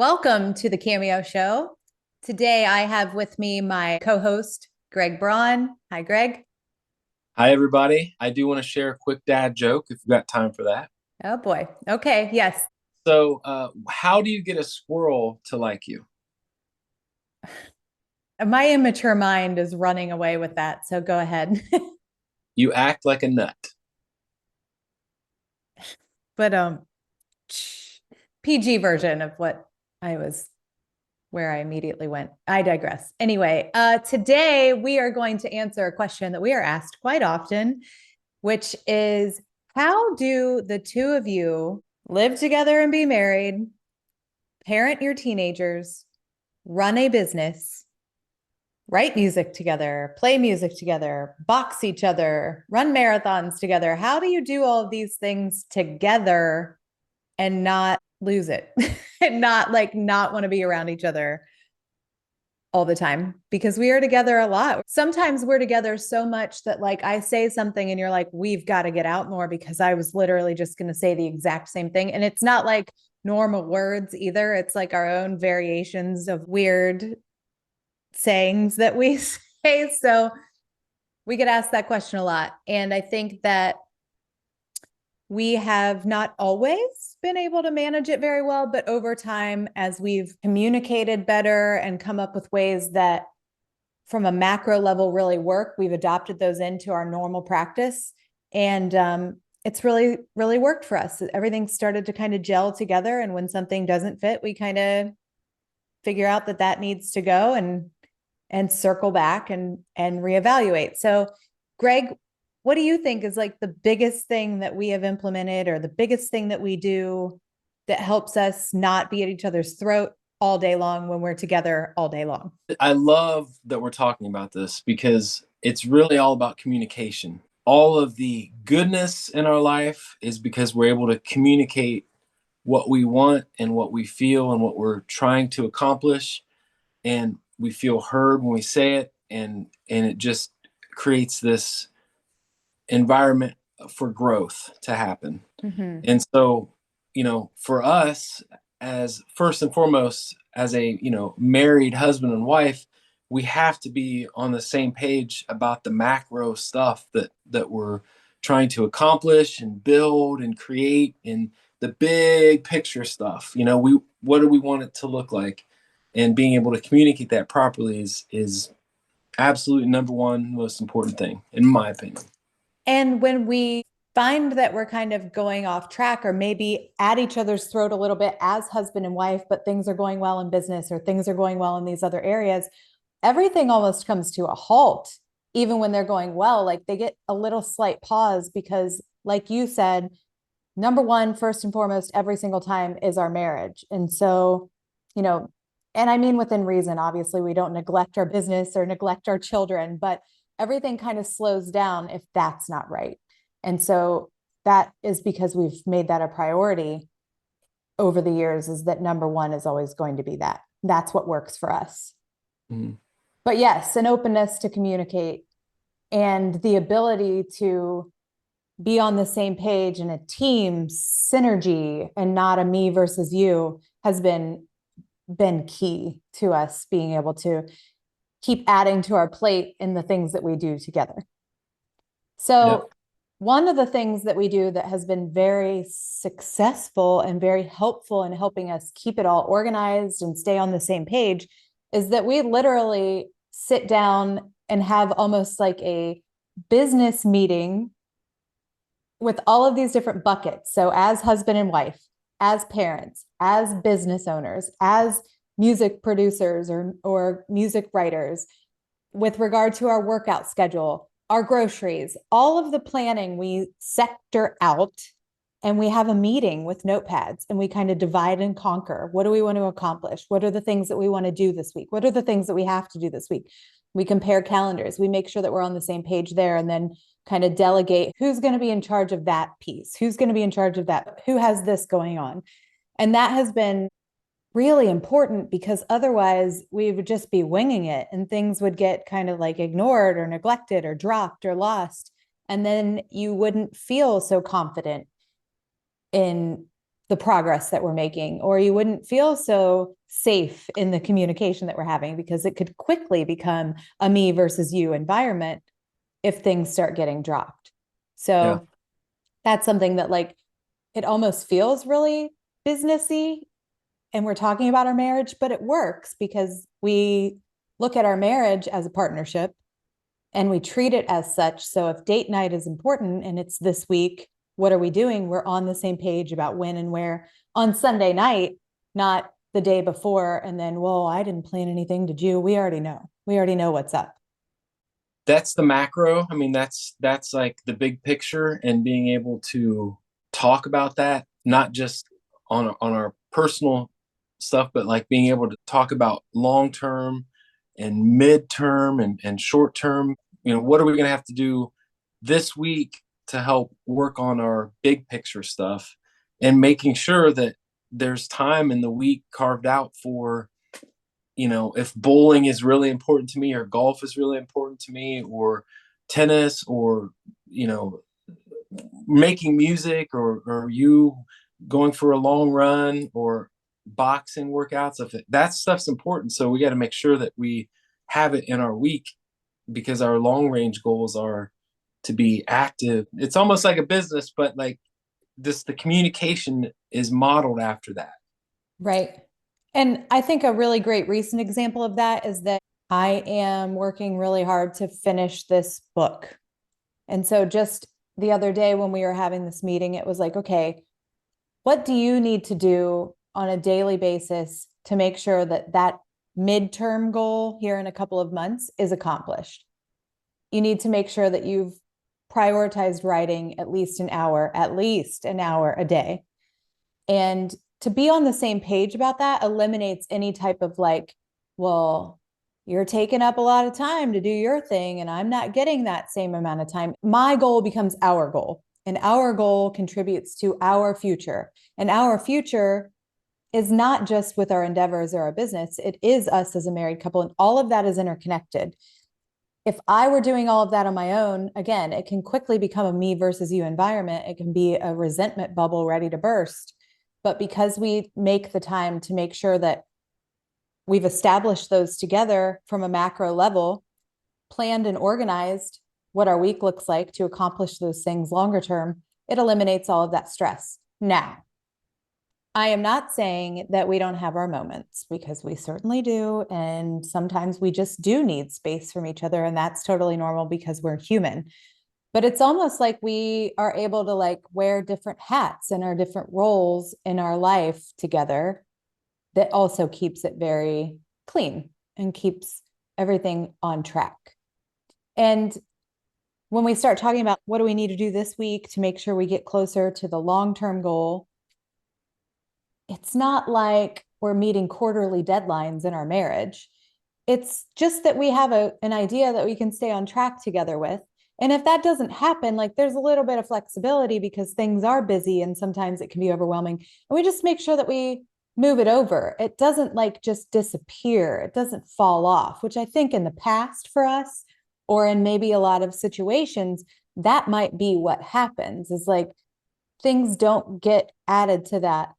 Welcome to the Cameo Show. Today I have with me my co-host, Greg Braun. Hi, Greg. Hi, everybody. I do want to share a quick dad joke if you've got time for that. Oh boy. Okay. Yes. How do you get a squirrel to like you? My immature mind is running away with that. So go ahead. You act like a nut. But PG version of what I was where I immediately went. I digress. Anyway, today we are going to answer a question that we are asked quite often, which is how do the two of you live together and be married, parent your teenagers, run a business, write music together, play music together, box each other, run marathons together? How do you do all of these things together and not lose it and not want to be around each other all the time? Because we are together a lot. Sometimes we're together so much that like I say something and you're like, we've got to get out more because I was literally just going to say the exact same thing. And it's not like normal words either. It's like our own variations of weird sayings that we say. So we get asked that question a lot. And I think that we have not always been able to manage it very well, but over time, as we've communicated better and come up with ways that from a macro level really work, we've adopted those into our normal practice. And it's really worked for us. Everything started to kind of gel together. And when something doesn't fit, we kind of figure out that needs to go and circle back and reevaluate. So, Greg, what do you think is like the biggest thing that we have implemented or the biggest thing that we do that helps us not be at each other's throat all day long when we're together all day long? I love that we're talking about this because it's really all about communication. All of the goodness in our life is because we're able to communicate what we want and what we feel and what we're trying to accomplish. And we feel heard when we say it. And it just creates this environment for growth to happen. Mm-hmm. And so, for us, as first and foremost, as a, married husband and wife, we have to be on the same page about the macro stuff that we're trying to accomplish and build and create and the big picture stuff. We what do we want it to look like? And being able to communicate that properly is absolutely number one most important thing, in my opinion. And when we find that we're kind of going off track or maybe at each other's throat a little bit as husband and wife, but things are going well in business or things are going well in these other areas, everything almost comes to a halt, even when they're going well. Like they get a little slight pause because, like you said, number one, first and foremost, every single time is our marriage. And so, you know, and I mean within reason, obviously, we don't neglect our business or neglect our children, but everything kind of slows down if that's not right. And so that is because we've made that a priority over the years, is that number one is always going to be that. That's what works for us. Mhm. But yes, an openness to communicate and the ability to be on the same page and a team synergy and not a me versus you has been key to us being able to keep adding to our plate in the things that we do together. Yep. So one of the things that we do that has been very successful and very helpful in helping us keep it all organized and stay on the same page is that we literally sit down and have almost like a business meeting with all of these different buckets. So, as husband and wife, as parents, as business owners, as music producers or music writers, with regard to our workout schedule, our groceries, all of the planning we sector out and we have a meeting with notepads and we kind of divide and conquer. What do we want to accomplish? What are the things that we want to do this week? What are the things that we have to do this week? We compare calendars. We make sure that we're on the same page there and then kind of delegate who's going to be in charge of that piece, who's going to be in charge of that, who has this going on. And that has been really important because otherwise we would just be winging it and things would get kind of like ignored or neglected or dropped or lost. And then you wouldn't feel so confident in the progress that we're making, or you wouldn't feel so safe in the communication that we're having, because it could quickly become a me versus you environment if things start getting dropped. Yeah. So that's something that, like, it almost feels really businessy, and we're talking about our marriage, but it works because we look at our marriage as a partnership and we treat it as such. So if date night is important and it's this week, what are we doing? We're on the same page about when and where on Sunday night, not the day before. And then, well, I didn't plan anything. Did you? We already know. We already know what's up. That's the macro. I mean, that's like the big picture, and being able to talk about that, not just on our personal stuff, but like being able to talk about long term and midterm and short term. You know, what are we going to have to do this week to help work on our big picture stuff, and making sure that there's time in the week carved out for, you know, if bowling is really important to me, or golf is really important to me, or tennis, or, you know, making music, or you going for a long run, or boxing workouts, if that stuff's important. So we got to make sure that we have it in our week, because our long range goals are to be active. It's almost like a business, but like this, the communication is modeled after that. Right. And I think a really great recent example of that is that I am working really hard to finish this book. And so just the other day when we were having this meeting, it was like, okay, what do you need to do on a daily basis to make sure that that midterm goal here in a couple of months is accomplished? You need to make sure that you've prioritized writing at least an hour a day. And to be on the same page about that eliminates any type of like, well, you're taking up a lot of time to do your thing, and I'm not getting that same amount of time. My goal becomes our goal, and our goal contributes to our future. And our future is not just with our endeavors or our business, it is us as a married couple, and all of that is interconnected. If I were doing all of that on my own, again, it can quickly become a me versus you environment. It can be a resentment bubble ready to burst. But because we make the time to make sure that we've established those together from a macro level, planned and organized what our week looks like to accomplish those things longer term, it eliminates all of that stress. Now, I am not saying that we don't have our moments, because we certainly do. And sometimes we just do need space from each other. And that's totally normal because we're human. But it's almost like we are able to like wear different hats and our different roles in our life together, that also keeps it very clean and keeps everything on track. And when we start talking about what do we need to do this week to make sure we get closer to the long-term goal, it's not like we're meeting quarterly deadlines in our marriage. It's just that we have an idea that we can stay on track together with. And if that doesn't happen, like, there's a little bit of flexibility because things are busy and sometimes it can be overwhelming. And we just make sure that we move it over. It doesn't like just disappear. It doesn't fall off, which I think in the past for us, or in maybe a lot of situations, that might be what happens, is like things don't get added to that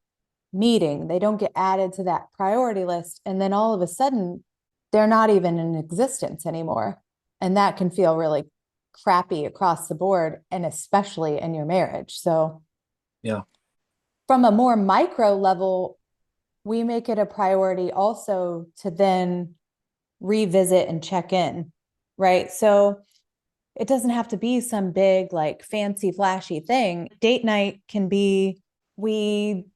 meeting. They don't get added to that priority list. And then all of a sudden, they're not even in existence anymore. And that can feel really crappy across the board, and especially in your marriage. So, Yeah. from a more micro level, we make it a priority also to then revisit and check in, right? So, it doesn't have to be some big, like fancy, flashy thing. Date night can be, we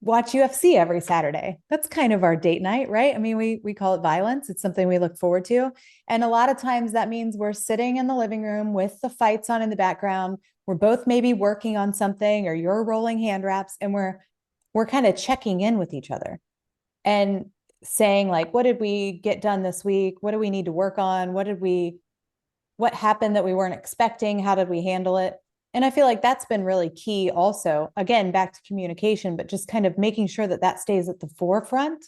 watch UFC every Saturday. That's kind of our date night, right? I mean, we call it violence. It's something we look forward to. And a lot of times that means we're sitting in the living room with the fights on in the background. We're both maybe working on something, or you're rolling hand wraps, and we're kind of checking in with each other and saying like, what did we get done this week? What do we need to work on? What happened that we weren't expecting? How did we handle it? And I feel like that's been really key also, again, back to communication, but just kind of making sure that that stays at the forefront.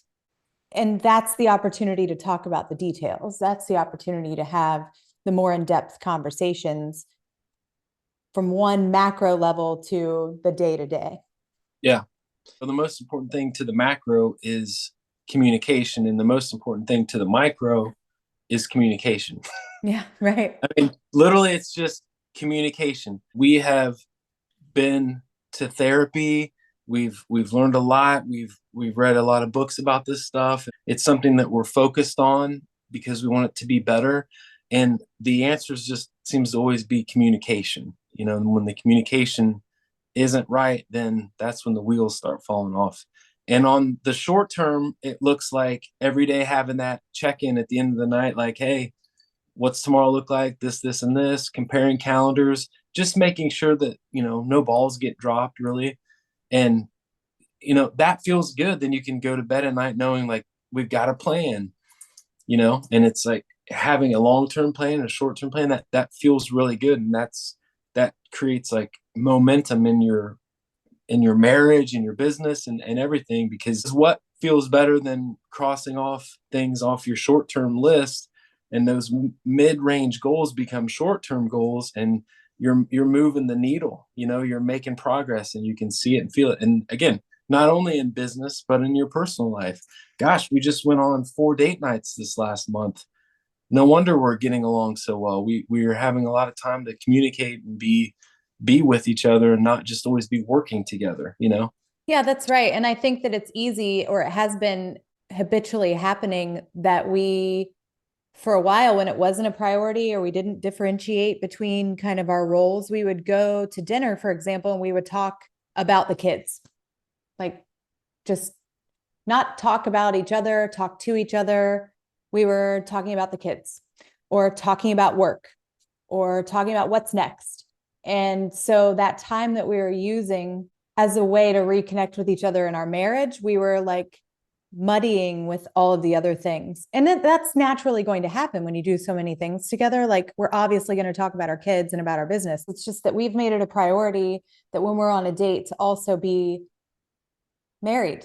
And that's the opportunity to talk about the details. That's the opportunity to have the more in-depth conversations from one macro level to the day to day. Yeah. So the most important thing to the macro is communication, and the most important thing to the micro is communication. Yeah, right. I mean, literally, it's just communication. We have been to therapy. We've learned a lot. We've read a lot of books about this stuff. It's something that we're focused on because we want it to be better. And the answers just seems to always be communication. And when the communication isn't right, then that's when the wheels start falling off. And on the short term, it looks like every day having that check in at the end of the night, like, hey, what's tomorrow look like? This, and this, comparing calendars, just making sure that, no balls get dropped really. And, that feels good. Then you can go to bed at night knowing like we've got a plan, and it's like having a long-term plan and a short-term plan that feels really good. And that creates like momentum in your marriage and your business and everything, because what feels better than crossing off things off your short-term list, and those mid-range goals become short-term goals, and you're moving the needle, you're making progress, and you can see it and feel it. And again, not only in business but in your personal life. Gosh, we just went on 4 date nights this last month. No wonder we're getting along so well. We are having a lot of time to communicate and be with each other, and not just always be working together. Yeah, that's right. And I think that it's easy, or it has been habitually happening, that we, for a while, when it wasn't a priority or we didn't differentiate between kind of our roles, we would go to dinner, for example, and we would talk about the kids. Like, just not talk about each other, talk to each other. We were talking about the kids, or talking about work, or talking about what's next. And so that time that we were using as a way to reconnect with each other in our marriage, we were like muddying with all of the other things. And that's naturally going to happen when you do so many things together. Like, we're obviously going to talk about our kids and about our business. It's just that we've made it a priority that when we're on a date to also be married,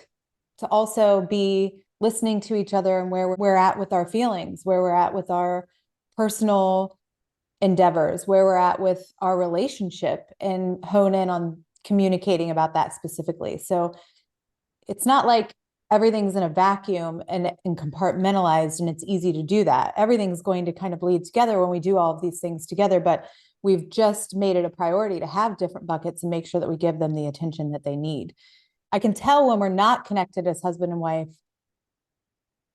to also be listening to each other and where we're at with our feelings, where we're at with our personal endeavors, where we're at with our relationship, and hone in on communicating about that specifically. So it's not like everything's in a vacuum and compartmentalized and it's easy to do that. Everything's going to kind of bleed together when we do all of these things together, but we've just made it a priority to have different buckets and make sure that we give them the attention that they need. I can tell when we're not connected as husband and wife,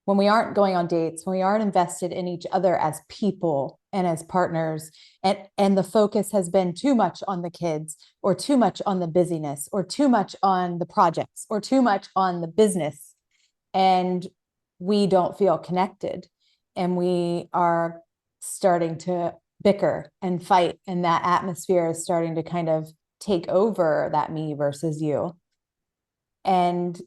when we aren't going on dates, when we aren't invested in each other as people and as partners, and the focus has been too much on the kids, or too much on the busyness, or too much on the projects, or too much on the business, and we don't feel connected, and we are starting to bicker and fight, and that atmosphere is starting to kind of take over that me versus you. And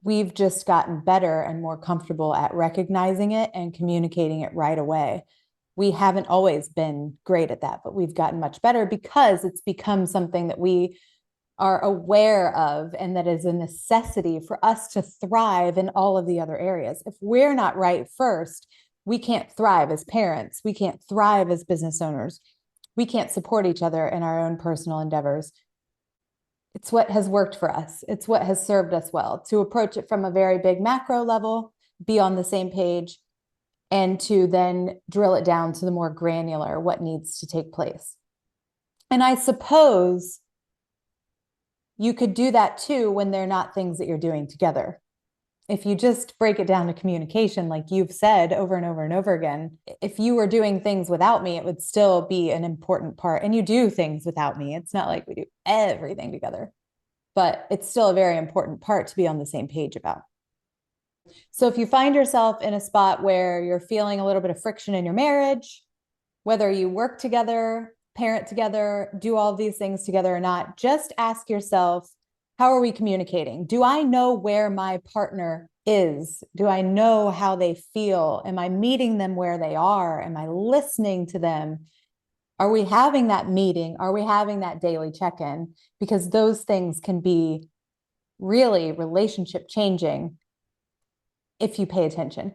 we've just gotten better and more comfortable at recognizing it and communicating it right away. We haven't always been great at that, but we've gotten much better because it's become something that we are aware of, and that is a necessity for us to thrive in all of the other areas. If we're not right first, we can't thrive as parents. We can't thrive as business owners. We can't support each other in our own personal endeavors. It's what has worked for us. It's what has served us well, to approach it from a very big macro level, be on the same page, and to then drill it down to the more granular, what needs to take place. And I suppose you could do that too when they're not things that you're doing together. If you just break it down to communication, like you've said over and over and over again, if you were doing things without me, it would still be an important part. And you do things without me. It's not like we do everything together, but it's still a very important part to be on the same page about. So if you find yourself in a spot where you're feeling a little bit of friction in your marriage, whether you work together, parent together, do all of these things together or not, just ask yourself, how are we communicating? Do I know where my partner is? Do I know how they feel? Am I meeting them where they are? Am I listening to them? Are we having that meeting? Are we having that daily check-in? Because those things can be really relationship changing if you pay attention.